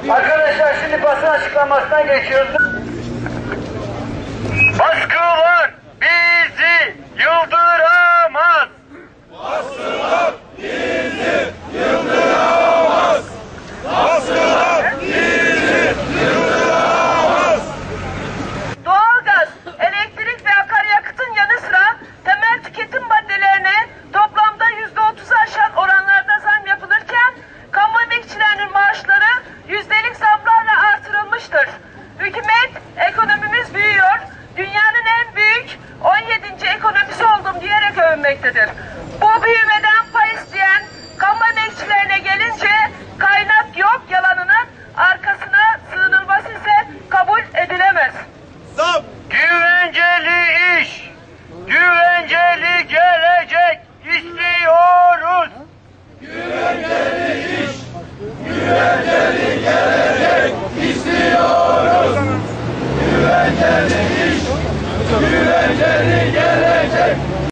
Arkadaşlar şimdi basın açıklamasına geçiyoruz. Baskılar bizi yıldıramaz. Baskılar bizi yıldıramaz. Baskılar bizi yıldıramaz. Doğalgaz, elektrik ve akaryakıtın yanı sıra temel tüketim maddelerine toplamda %30'u aşan oranlarda zam yapılırken kamu emekçilerinin maaşları yüzdelik zamlarla artırılmıştır. Hükümet ekonomimiz büyüyor, dünyanın en büyük 17. ekonomisi oldum diyerek övünmektedir. Bu büyümeden pay isteyen kamu emekçilerine gelince kaynak yok yalanının arkasına sığınılması ise kabul edilemez. Zam. Güvenceli iş, güvenceli gelecek istiyoruz. Güvenceli iş, güvenceli gelecek istiyoruz. Güvenceli iş, güvenceli gelecek